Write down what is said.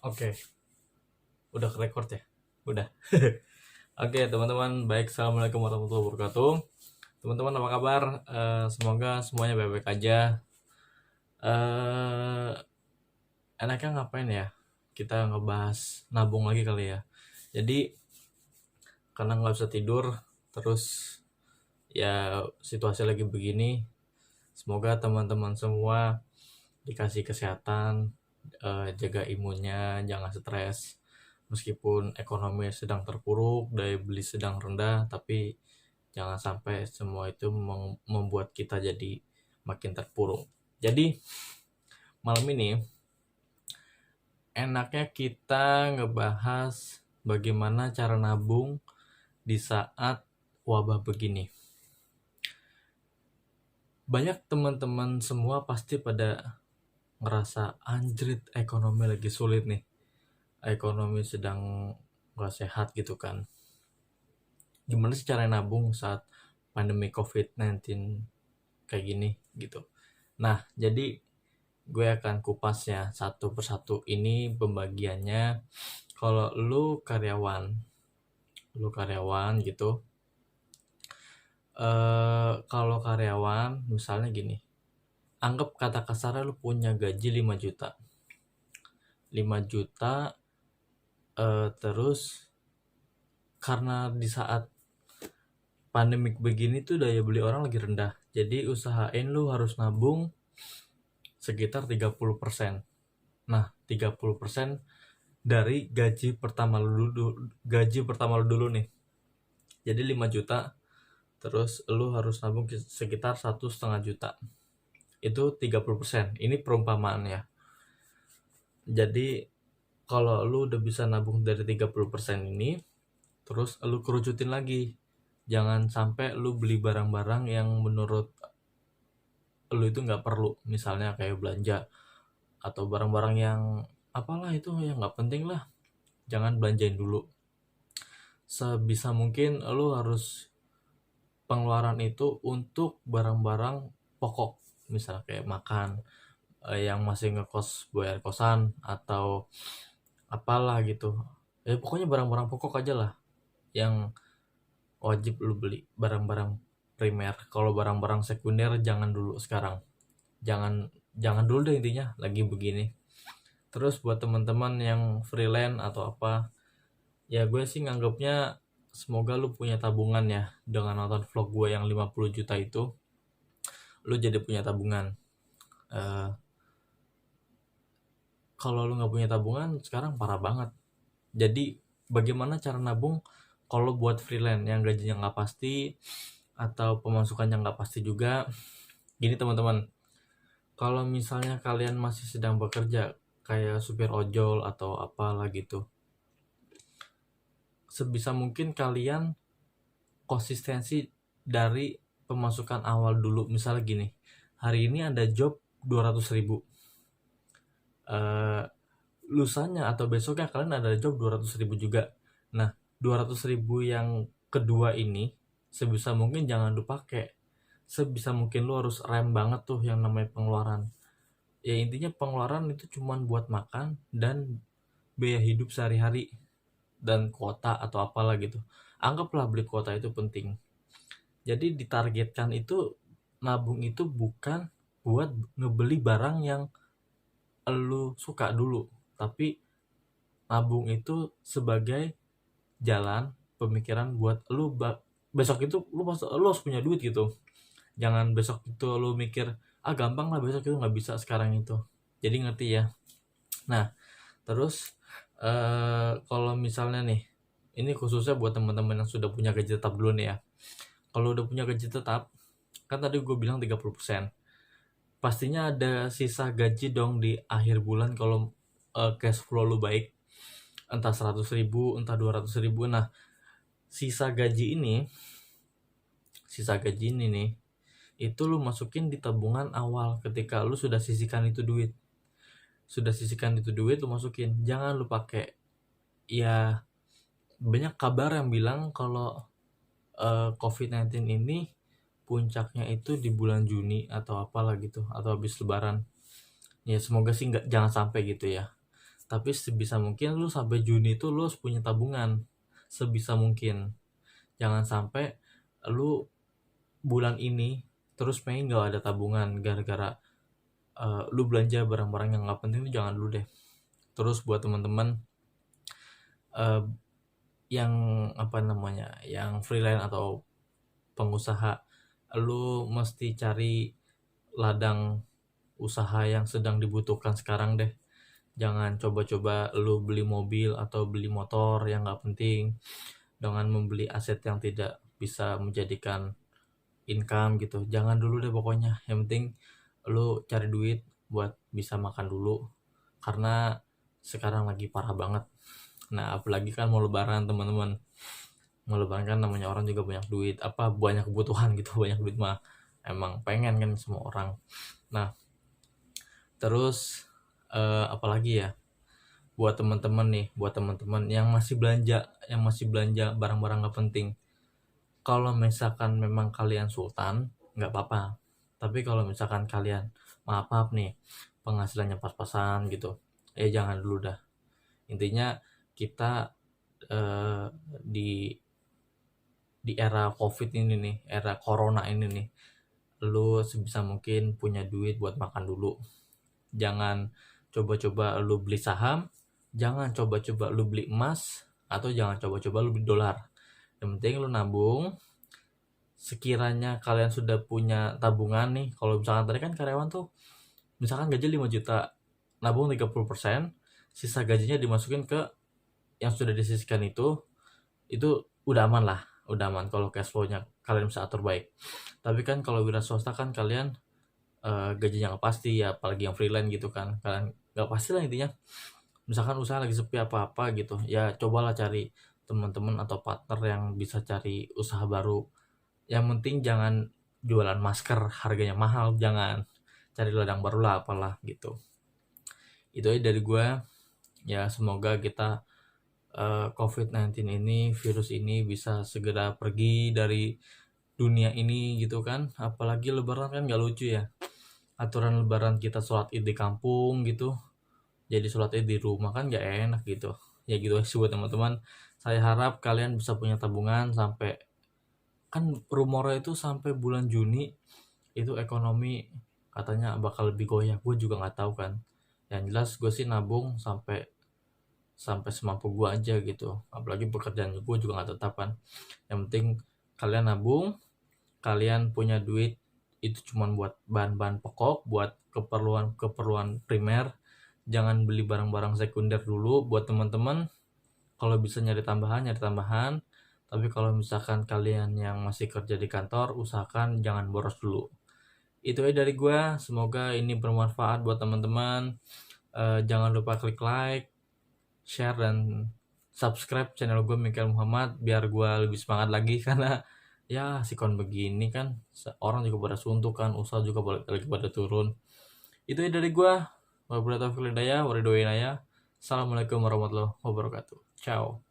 Oke, udah ke record ya? Udah. Oke, teman-teman, baik. Assalamualaikum warahmatullahi wabarakatuh. Teman-teman, apa kabar? Semoga semuanya baik-baik aja. Eh, Enaknya ngapain ya? Kita ngebahas nabung lagi kali ya. Jadi, karena nggak bisa tidur, terus ya situasi lagi begini. Semoga teman-teman semua dikasih kesehatan, jaga imunnya, jangan stres. Meskipun ekonomi sedang terpuruk, daya beli sedang rendah, tapi jangan sampai semua itu membuat kita jadi makin terpuruk. Jadi malam ini enaknya kita ngebahas bagaimana cara nabung di saat wabah begini. Banyak teman-teman semua pasti pada ngerasa anjrit, ekonomi lagi sulit nih, ekonomi sedang gak sehat gitu kan. Gimana sih cara nabung saat pandemi COVID-19 kayak gini gitu. Nah, jadi gue akan kupas ya satu persatu ini pembagiannya. Kalau lu karyawan gitu, kalau karyawan misalnya gini, anggap kata kasarnya lu punya gaji 5 juta. 5 juta, terus karena di saat pandemik begini tuh daya beli orang lagi rendah. Jadi usahain lu harus nabung sekitar 30%. Nah, 30% dari gaji pertama lu dulu nih. Jadi 5 juta, terus lu harus nabung sekitar 1,5 juta. Itu 30%. Ini perumpamaan ya. Jadi kalau lu udah bisa nabung dari 30% ini, terus lu kerucutin lagi. Jangan sampai lu beli barang-barang yang menurut lu itu nggak perlu, misalnya kayak belanja atau barang-barang yang apalah itu yang nggak penting lah, jangan belanjain dulu. Sebisa mungkin lu harus pengeluaran itu untuk barang-barang pokok, misal kayak makan, yang masih ngekos bayar kosan atau apalah gitu ya, pokoknya barang-barang pokok aja lah yang wajib lu beli, barang-barang primer. Kalau barang-barang sekunder jangan dulu sekarang, jangan jangan dulu deh, intinya lagi begini. Terus buat teman-teman yang freelance atau apa, ya gue sih nganggapnya semoga lu punya tabungan ya. Dengan nonton vlog gue yang 50 juta itu, lu jadi punya tabungan. Eh, Kalau lu nggak punya tabungan sekarang parah banget. Jadi bagaimana cara nabung kalau buat freelance yang gajinya nggak pasti atau pemasukannya nggak pasti juga? Gini teman-teman, kalau misalnya kalian masih sedang bekerja kayak supir ojol atau apalah gitu, sebisa mungkin kalian konsistensi dari pemasukan awal dulu. Misalnya gini, hari ini ada job 200.000, lusanya atau besoknya kalian ada job 200.000 juga. Nah, 200.000 yang kedua ini sebisa mungkin jangan lu pakai. Sebisa mungkin lu harus rem banget tuh yang namanya pengeluaran. Ya intinya pengeluaran itu cuman buat makan dan biaya hidup sehari-hari dan kuota atau apalah gitu. Anggaplah beli kuota itu penting. Jadi ditargetkan itu, nabung itu bukan buat ngebeli barang yang lu suka dulu, tapi nabung itu sebagai jalan pemikiran buat lu besok itu lu harus punya duit gitu. Jangan besok itu lu mikir gampang lah, besok itu nggak bisa sekarang itu. Jadi ngerti ya. Nah, terus kalau misalnya nih, ini khususnya buat teman-teman yang sudah punya gaji tetap dulu nih ya. Kalau udah punya gaji tetap, kan tadi gue bilang 30%, pastinya ada sisa gaji dong di akhir bulan kalau cash flow lu baik, entah 100.000 entah 200.000. Nah, sisa gaji ini nih, itu lu masukin di tabungan awal. Ketika lu sudah sisihkan itu duit, lu masukin, jangan lu pakai. Ya banyak kabar yang bilang kalau COVID-19 ini puncaknya itu di bulan Juni atau apalah gitu, atau habis lebaran. Ya semoga sih jangan sampai gitu ya. Tapi sebisa mungkin lu sampai Juni itu lu harus punya tabungan. Sebisa mungkin. Jangan sampai lu bulan ini terus Mei nggak ada tabungan gara-gara lu belanja barang-barang yang nggak penting itu jangan dulu deh. Terus buat teman-teman yang yang freelance atau pengusaha, lu mesti cari ladang usaha yang sedang dibutuhkan sekarang deh. Jangan coba-coba lu beli mobil atau beli motor yang nggak penting dengan membeli aset yang tidak bisa menjadikan income gitu. Jangan dulu deh pokoknya. Yang penting lu cari duit buat bisa makan dulu, karena sekarang lagi parah banget. Nah apalagi kan mau lebaran teman-teman, mau lebaran kan namanya orang juga banyak duit, banyak kebutuhan gitu. Banyak duit mah emang pengen kan semua orang. Nah terus apalagi ya, buat teman-teman yang masih belanja barang-barang gak penting, kalau misalkan memang kalian sultan nggak apa-apa. Tapi kalau misalkan kalian maaf nih penghasilannya pas-pasan gitu, jangan dulu dah. Intinya kita di era covid ini nih, era corona ini nih, lu sebisa mungkin punya duit buat makan dulu. Jangan coba-coba lu beli saham, jangan coba-coba lu beli emas, atau jangan coba-coba lu beli dolar. Yang penting lu nabung. Sekiranya kalian sudah punya tabungan nih, kalau misalkan tadi kan karyawan tuh misalkan gaji 5 juta, nabung 30%, sisa gajinya dimasukin ke yang sudah disisihkan itu udah aman lah, udah aman kalau cash flow-nya kalian bisa atur baik. Tapi kan kalau wira swasta kan kalian gajinya nggak pasti ya, apalagi yang freelance gitu kan, kalian nggak pasti lah intinya. Misalkan usaha lagi sepi apa-apa gitu, ya cobalah cari teman-teman atau partner yang bisa cari usaha baru. Yang penting jangan jualan masker harganya mahal, jangan. Cari ladang baru lah apalah gitu. Itu aja dari gue. Ya semoga kita COVID-19 ini, virus ini bisa segera pergi dari dunia ini gitu kan. Apalagi lebaran kan gak lucu ya, aturan lebaran kita sholat id di kampung gitu, jadi sholat id di rumah kan gak enak gitu. Ya gitu sih buat teman-teman. Saya harap kalian bisa punya tabungan sampai, kan rumornya itu sampai bulan Juni itu ekonomi katanya bakal lebih goyah. Gue juga nggak tahu kan. Yang jelas gue sih nabung sampai semampu gue aja gitu. Apalagi pekerjaan gue juga nggak tetap kan. Yang penting kalian nabung, kalian punya duit itu cuma buat bahan-bahan pokok, buat keperluan primer. Jangan beli barang-barang sekunder dulu. Buat teman-teman, kalau bisa nyari tambahan. Tapi kalau misalkan kalian yang masih kerja di kantor, usahakan jangan boros dulu. Itu aja dari gue. Semoga ini bermanfaat buat teman-teman. Jangan lupa klik like, share, dan subscribe channel gue Mikael Muhammad biar gue lebih semangat lagi. Karena ya sikon begini kan, orang juga pada suntuk kan, usaha juga lagi pada turun. Itu aja dari gue. Wabillahi taufiq wal hidayah. Assalamualaikum warahmatullahi wabarakatuh. Ciao.